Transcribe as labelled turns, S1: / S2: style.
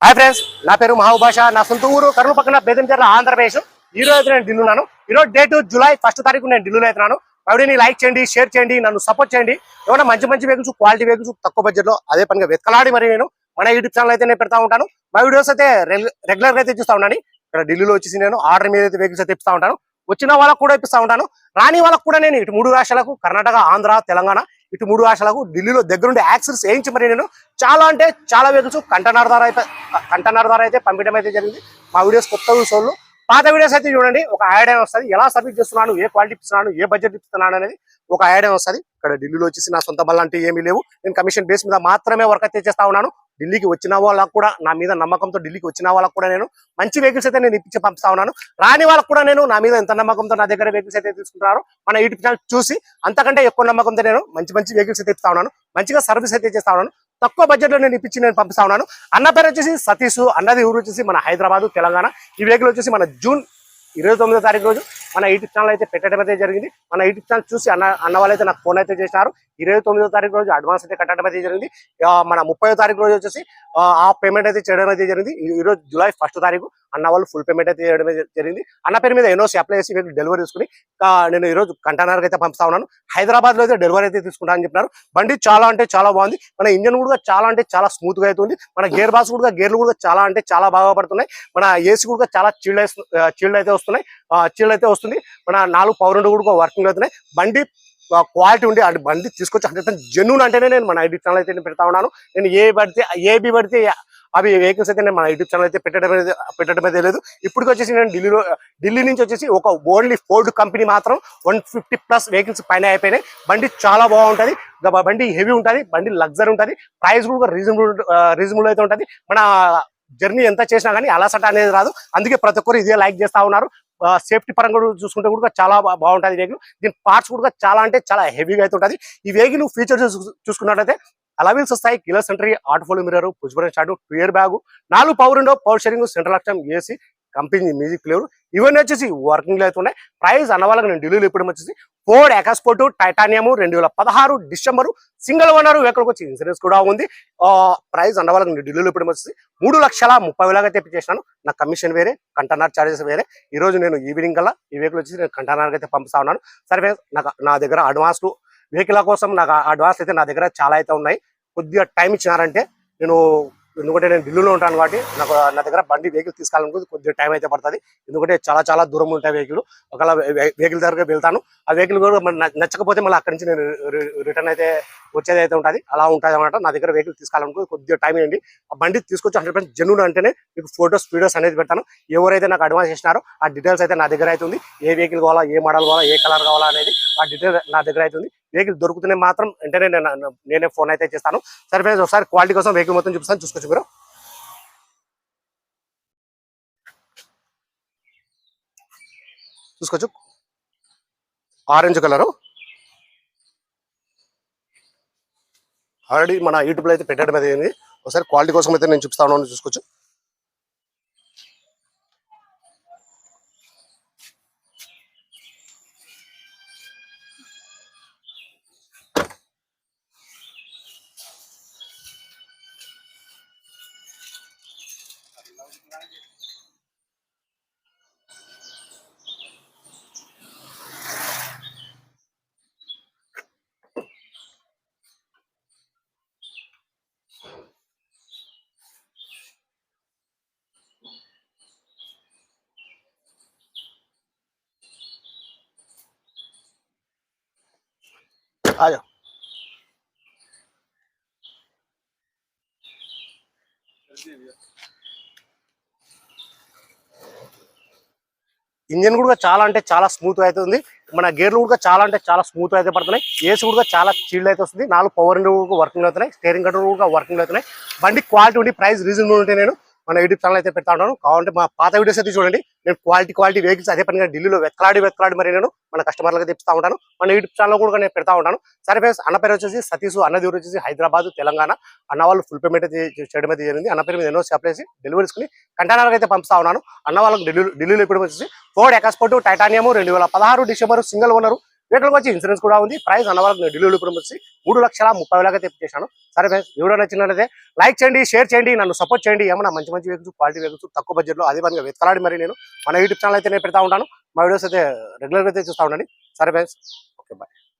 S1: Hi friends, నా పేరు మహబూబ్ బాషా. నా సొంత ఊరు కర్నూలు పక్కన బేదంచెర్ల, ఆంధ్రప్రదేశ్. ఈ రోజు నేను ఢిల్లీలో. ఈ రోజు డేట్ జూలై 1 తారీఖు నేను ఢిల్లీలో అవుతున్నాను. వీడియోని లైక్ చేయండి, షేర్ చేయండి, నన్ను సపోర్ట్ చేయండి. ఏమైనా మంచి మంచి వెహికల్స్, క్వాలిటీ వెహికల్స్ తక్కువ బడ్జెట్ లో అదే పనిగా వెతకలాడి మరి నేను మన యూట్యూబ్ ఛానల్ అయితే నేను పెడతా ఉంటాను. మా వీడియోస్ అయితే రెగ్యులర్ గా అయితే చూస్తూ ఉండండి. ఇక్కడ ఢిల్లీలో వచ్చేసి నేను ఆర్డర్ మీద అయితే వెహికల్స్ అయితే ఇస్తా ఉంటాను. వచ్చిన వాళ్ళకు కూడా ఇప్పిస్తా ఉంటాను. రాని వాళ్ళకు కూడా నేను ఇటు 3 రాష్ట్రాలకు, కర్ణాటక, ఆంధ్ర, తెలంగాణ, ఇటు 3 రాష్ట్రాలకు ఢిల్లీలో దగ్గరుండి యాక్సెస్ వేయించి మరి నేను చాలా అంటే చాలా వెహికల్స్ కంటైనర్ ద్వారా అయితే పంపించడం అయితే జరిగింది. మా వీడియోస్ కొత్త చూసోళ్ళు, పాత వీడియోస్ అయితే చూడండి. ఒక ఐడియా వస్తుంది, ఎలా సర్వీస్ చేస్తున్నాను, ఏ క్వాలిటీ ఇస్తున్నాను, ఏ బడ్జెట్ ఇస్తున్నాను అనేది ఒక ఐడియా వస్తుంది. ఇక్కడ ఢిల్లీలో వచ్చేసి నా సొంత బల్ల అంటే ఏమీ లేవు. నేను కమిషన్ బేస్ మీద మాత్రమే వర్క్ అయితే చేస్తా ఉన్నాను. ఢిల్లీకి వచ్చిన వాళ్ళకు కూడా నా మీద నమ్మకంతో, ఢిల్లీకి వచ్చిన వాళ్ళకు కూడా నేను మంచి వెహికల్స్ అయితే నేను ఇప్పించి పంపిస్తా ఉన్నాను. రాని వాళ్ళకు కూడా నేను నా మీద ఎంత నమ్మకంతో నా దగ్గర వెహికల్స్ అయితే తీసుకుంటున్నారు మన యూట్యూబ్ ఛానల్ చూసి, అంతకంటే ఎక్కువ నమ్మకంతో నేను మంచి మంచి వెహికల్స్ అయితే ఇస్తా ఉన్నాను. మంచిగా సర్వీస్ అయితే చేస్తా ఉన్నాను. తక్కువ బడ్జెట్ లో నేను ఇప్పించి నేను పంపిస్తా ఉన్నాను. అన్న పేరు వచ్చేసి సతీష్, అన్నది ఊరు వచ్చేసి మన హైదరాబాద్, తెలంగాణ. ఈ వెహికల్ వచ్చేసి మన జూన్ 29వ తారీఖు రోజు మన యూట్యూబ్ ఛానల్ అయితే పెట్టడం అయితే జరిగింది. మన యూట్యూబ్ ఛానల్ చూసి అన్న వాళ్ళైతే నాకు ఫోన్ అయితే చేసినారు. 29వ తారీఖు రోజు అడ్వాన్స్ అయితే కట్టడం అయితే జరిగింది. మన 30వ తారీఖు రోజు వచ్చేసి ఆ పేమెంట్ అయితే చేయడం అయితే జరిగింది. ఈ రోజు జూలై 1 తారీఖు అన్న వాళ్ళు ఫుల్ పేమెంట్ అయితే చేయడం జరిగింది. అన్న పేరు మీద ఎన్ఓసి అప్లై చేసి డెలివరీ తీసుకుని నేను ఈ రోజు కంటైనర్ అయితే పంపిస్తా ఉన్నాను. హైదరాబాద్ లో అయితే డెలివరీ అయితే తీసుకుంటానని చెప్పినారు. బండి చాలా అంటే చాలా బాగుంది. మన ఇంజన్ కూడా చాలా అంటే చాలా స్మూత్ గా అవుతుంది. మన గేర్ బాక్స్ కూడా, గేర్లు కూడా చాలా అంటే చాలా బాగా పడుతున్నాయి. మన ఏసీ కూడా చాలా చీల్డ్ అయితే వస్తున్నాయి. చీల్డ్ అయితే వస్తుంది. మన 4 పవర్ విండో కూడా వర్కింగ్ అవుతున్నాయి. బండి క్వాలిటీ ఉండి అది బండి తీసుకొచ్చి 100% జెన్యూన్ అంటేనే నేను మన యూట్యూబ్ ఛానల్ అయితే పెడతా ఉన్నాను. నేను ఏబి పడితే అవి వెహికల్స్ అయితే నేను మన యూట్యూబ్ ఛానల్ అయితే పెట్టడం అయితే లేదు. ఇప్పటికి వచ్చేసి నేను ఢిల్లీ నుంచి వచ్చేసి ఒక ఓన్లీ ఫోర్డ్ కంపెనీ మాత్రం 150+ వెహికల్స్ పైన అయిపోయినాయి. బండి చాలా బాగుంటది. బండి హెవీ ఉంటుంది, బండి లగ్జరీ ఉంటుంది, ప్రైస్ కూడా రీజనబుల్ అయితే ఉంటుంది. మన జర్నీ ఎంత చేసినా కానీ అలసట అనేది రాదు. అందుకే ప్రతి ఒక్కరు ఇదే లైక్ చేస్తా ఉన్నారు. సేఫ్టీ పరంగా చూసుకుంటే కూడా చాలా బాగుంటుంది వెహికల్. దీని పార్ట్స్ కూడా చాలా అంటే చాలా హెవీగా అయితే ఉంటుంది. ఈ వెహికల్ ఫీచర్స్ చూసుకున్నట్లయితే అలవీల్స్ వస్తాయి, keyless entry, auto fold mirror, push button start, 2 air bag, 4 power window, power steering, central lock, AC, company music player, ఇవన్నీ వచ్చేసి వర్కింగ్ లో అయితే ఉన్నాయి. ప్రైస్ అన్న వాళ్ళకి నేను ఢిల్లీలో ఇప్పుడు వచ్చేసి Ford EcoSport titanium 2016 December single owner వెహికల్కి వచ్చి ఇన్సూరెన్స్ కూడా ఉంది. ప్రైస్ అన్న వాళ్ళకి నేను ఢిల్లీలో ఇప్పుడు వచ్చేసి 3,30,000 తెప్పించేసాను. నా కమిషన్ వేరే, కంటైనర్ చార్జెస్ వేరే. ఈ రోజు నేను ఈవినింగ్ కల్లా ఈ వెహికల్ వచ్చేసి నేను కంటైనర్ అయితే పంపిస్తా ఉన్నాను. సరే, నా దగ్గర అడ్వాన్స్ వెహికల్ కోసం నాకు అడ్వాన్స్ అయితే నా దగ్గర చాలా అయితే ఉన్నాయి. కొద్దిగా టైం ఇచ్చినారంటే ఎందుకంటే నేను ఢిల్లీలో ఉంటాను కాబట్టి నా దగ్గర బండి వెహికల్ తీసుకోవాలనుకుంటే కొద్దిగా టైం అయితే పడుతుంది. ఎందుకంటే చాలా దూరం ఉంటాయి వెహికల్. ఒకవేళ వెహికల్ దగ్గర వెళ్తాను, ఆ వెహికల్ కూడా నచ్చకపోతే మళ్ళీ అక్కడి నుంచి నేను రిటర్న్ అయితే వచ్చేది అయితే ఉంటుంది. అలా ఉంటుంది అనమాట. నా దగ్గర వెహికల్ తీసుకోవాలనుకో కొద్దిగా టైం వేయండి. ఆ బండి తీసుకొచ్చి 100% జెన్యూన్ అంటేనే మీకు ఫోటోస్ వీడియోస్ అనేది పెడతాను. ఎవరైతే నాకు అడ్వాన్స్ చేసినారో ఆ డీటెయిల్స్ అయితే నా దగ్గర అయితే ఉంది. ఏ వెహికల్ కావాలా, ఏ మోడల్ కావాలా, ఏ కలర్ కావాలా అనేది ఆ డీటెయిల్ నా దగ్గర అయితే ఉంది. వెహికల్ దొరుకుతూనే మాత్రం వెంటనే నేనే ఫోన్ అయితే చేస్తాను. సరే ఫ్రెండ్స్, ఒకసారి క్వాలిటీ కోసం వెహికల్ మొత్తం చూపిస్తాను, చూసుకోవచ్చు. మీరు చూసుకోవచ్చు, ఆరెంజ్ కలరు. ఆల్రెడీ మన యూట్యూబ్లో అయితే పెట్టడం అయింది. ఒకసారి క్వాలిటీ కోసం అయితే నేను చూపిస్తా ఉన్నాను, చూసుకోవచ్చు. आजा ఇంజన్ కూడా చాలా అంటే చాలా స్మూత్ అయితే ఉంది. మన గేర్లు కూడా చాలా అంటే చాలా స్మూత్ అయితే పడుతున్నాయి. ఏసీ కూడా చాలా చీల్డ్ అయితే వస్తుంది. 4 పవర్ విండో వర్కింగ్ అవుతున్నాయి. స్టీరింగ్ కంట్రోల్ కూడా వర్కింగ్ అవుతున్నాయి. బండి క్వాలిటీ ఉండి ప్రైస్ రీజనబుల్ ఉంటే నేను మన యూట్యూబ్ ఛానల్ అయితే పెడతా ఉంటాను. కావాలంటే మా పాత వీడియోస్ అయితే చూడండి. నేను క్వాలిటీ వెహికల్స్ అదే పనిగా ఢిల్లీలో వెతకలాడి మరి నేను మన కస్టమర్లకు తెప్పిస్తా ఉంటాను. మన యూట్యూబ్ ఛానల్ కూడా నేను పెడతా ఉంటాను. సరే ఫ్రెండ్స్, అన్న పేరు వచ్చేసి సతీష్, అన్నది ఊరు వచ్చేసి హైదరాబాద్, తెలంగాణ. అన్న వాళ్ళు ఫుల్ పేమెంట్ అయితే చేయడం అయితే జరిగింది. అన్న పేరు మీద ఎన్నో అప్లై చేసి డెలివరీ తీసుకుని కంటైనర్ అయితే పంపిస్తా ఉన్నాను. అన్న వాళ్ళకి ఢిల్లీలో ఇప్పుడు వచ్చేసి Ford EcoSport titanium 2016 December single owner vehicle వచ్చి ఇన్సూరెన్స్ కూడా ఉంది. ప్రైస్ అన్న వాళ్ళకి ఢిల్లీ ఇప్పుడు వచ్చి 3,30,000 తెప్పించేశాను. సరే ఫ్రెండ్స్, వీడియో నచ్చినట్లయితే లైక్ చేయండి, షేర్ చేయండి, నన్ను సపోర్ట్ చేయండి. ఏమన్నా మంచి మంచి వెహికల్స్, క్వాలిటీ వెహికల్స్ తక్కువ బడ్జెట్లో అదే పనిగా వెతకాలి. మరి నేను మన యూట్యూబ్ ఛానల్ అయితే నేను పెడతా ఉంటాను. మా వీడియోస్ అయితే రెగ్యులర్గా అయితే చూస్తూ ఉండండి. సరే ఫ్రెండ్స్, ఓకే బాయ్.